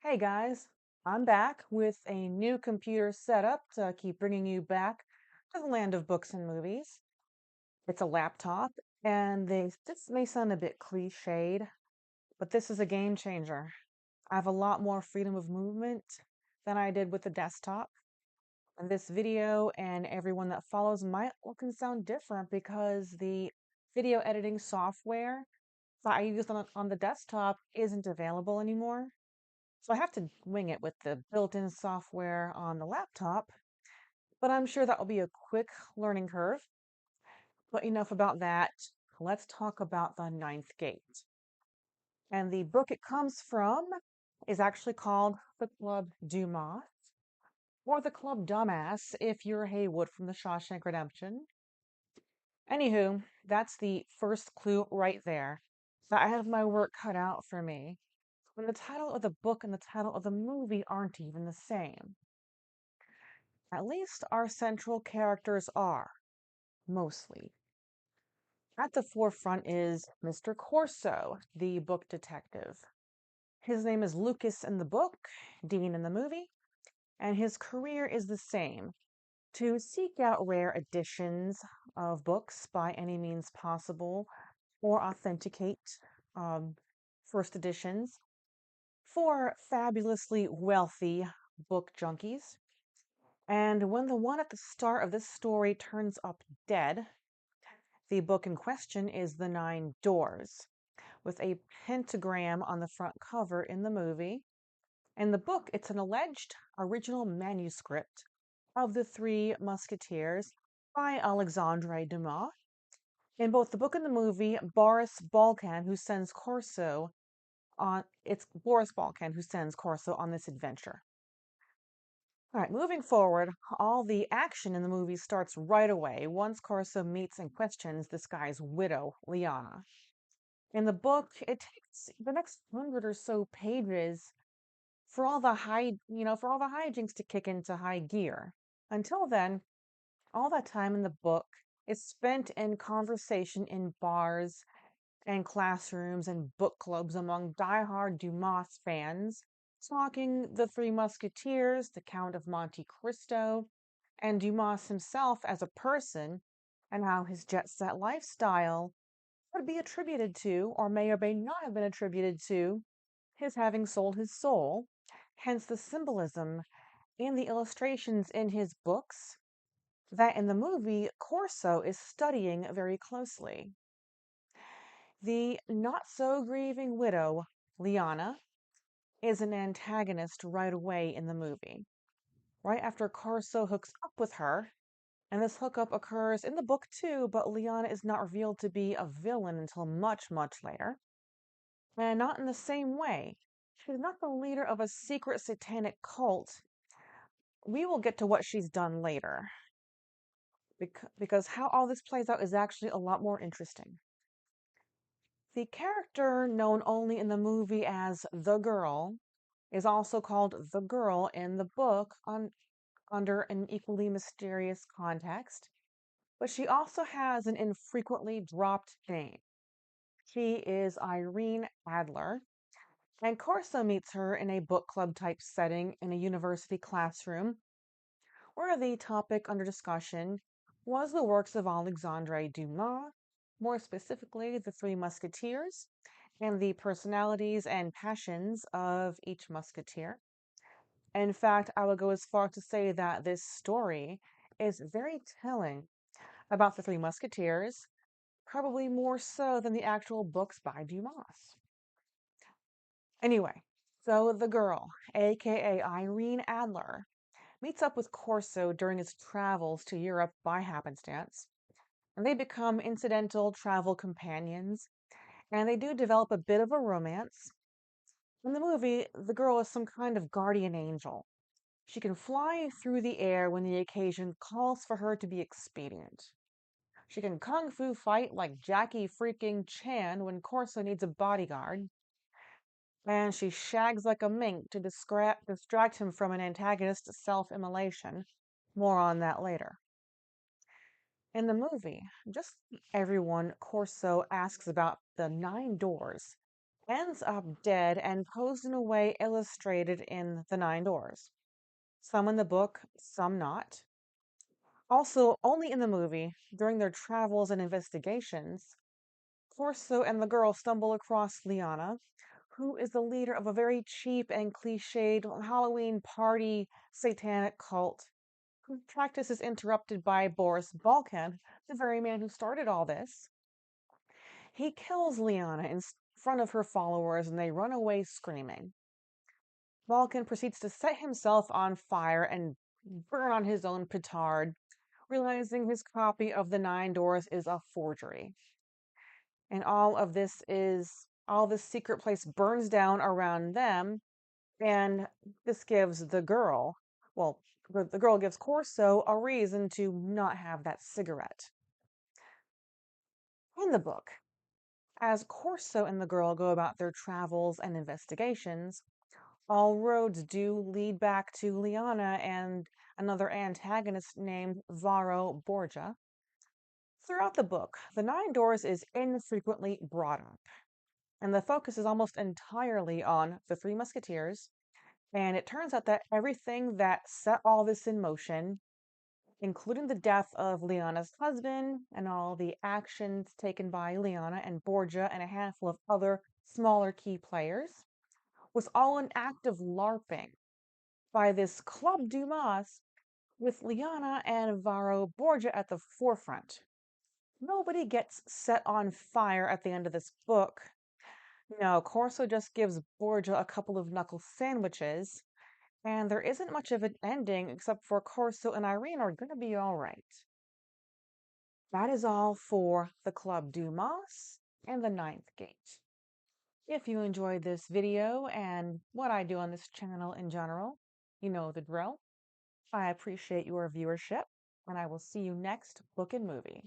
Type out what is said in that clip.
Hey guys, I'm back with a new computer setup to keep bringing you back to the land of books and movies. It's a laptop, and this may sound a bit cliched, but this is a game changer. I have a lot more freedom of movement than I did with the desktop. And this video and everyone that follows might look and sound different because the video editing software that I used on the desktop isn't available anymore. So I have to wing it with the built-in software on the laptop, but I'm sure that will be a quick learning curve. But enough about that. Let's talk about the Ninth Gate. And the book it comes from is actually called The Club Dumas, or The Club Dumas if you're Haywood from the Shawshank Redemption. Anywho, that's the first clue right there. So I have my work cut out for me. When the title of the book and the title of the movie aren't even the same. At least our central characters are, mostly. At the forefront is Mr. Corso, the book detective. His name is Lucas in the book, Dean in the movie, and his career is the same: to seek out rare editions of books by any means possible, or authenticate um, first editions for fabulously wealthy book junkies. And when the one at the start of this story turns up dead, the book in question is The Nine Doors, with a pentagram on the front cover in the movie. In the book, it's an alleged original manuscript of The Three Musketeers by Alexandre Dumas. In both the book and the movie, it's Boris Balkan who sends Corso on this adventure. All right, moving forward, all the action in the movie starts right away once Corso meets and questions this guy's widow, Liana. In the book, it takes the next 100 or so pages for all the hijinks to kick into high gear. Until then, all that time in the book is spent in conversation in bars and classrooms and book clubs among diehard Dumas fans, talking The Three Musketeers, The Count of Monte Cristo, and Dumas himself as a person, and how his jet set lifestyle could be attributed to, or may not have been attributed to, his having sold his soul, hence the symbolism in the illustrations in his books that in the movie Corso is studying very closely. The not so grieving widow, Liana, is an antagonist right away in the movie. Right after Corso hooks up with her, and this hookup occurs in the book too, but Liana is not revealed to be a villain until much, much later. And not in the same way. She's not the leader of a secret satanic cult. We will get to what she's done later, because how all this plays out is actually a lot more interesting. The character known only in the movie as the girl is also called the girl in the book under an equally mysterious context, but she also has an infrequently dropped name. She is Irene Adler, and Corso meets her in a book club type setting in a university classroom where the topic under discussion was the works of Alexandre Dumas, more specifically The Three Musketeers, and the personalities and passions of each musketeer. In fact, I would go as far to say that this story is very telling about the Three Musketeers, probably more so than the actual books by Dumas. Anyway, so the girl, aka Irene Adler, meets up with Corso during his travels to Europe by happenstance, and they become incidental travel companions, and they do develop a bit of a romance. In the movie, the girl is some kind of guardian angel. She can fly through the air when the occasion calls for her to be expedient. She can kung fu fight like Jackie freaking Chan when Corso needs a bodyguard. And she shags like a mink to distract him from an antagonist's self-immolation. More on that later. In the movie, just everyone Corso asks about the nine doors ends up dead and posed in a way illustrated in The Nine Doors. Some in the book, some not. Also, only in the movie, during their travels and investigations, Corso and the girl stumble across Liana, who is the leader of a very cheap and cliched Halloween party satanic cult, whose practice is interrupted by Boris Balkan, the very man who started all this. He kills Liana in front of her followers and they run away screaming. Balkan proceeds to set himself on fire and burn on his own petard, realizing his copy of the Nine Doors is a forgery. And all this secret place burns down around them, and this gives the girl, well, the girl gives Corso a reason to not have that cigarette. In the book, as Corso and the girl go about their travels and investigations, all roads do lead back to Liana and another antagonist named Varro Borgia. Throughout the book, the Nine Doors is infrequently brought up, and the focus is almost entirely on the Three Musketeers. And it turns out that everything that set all this in motion, including the death of Liana's husband and all the actions taken by Liana and Borgia and a handful of other smaller key players, was all an act of LARPing by this Club Dumas with Liana and Varro Borgia at the forefront. Nobody gets set on fire at the end of this book. No, Corso just gives Borgia a couple of knuckle sandwiches, and there isn't much of an ending except for Corso and Irene are gonna be alright. That is all for the Club Dumas and the Ninth Gate. If you enjoyed this video and what I do on this channel in general, you know the drill. I appreciate your viewership, and I will see you next book and movie.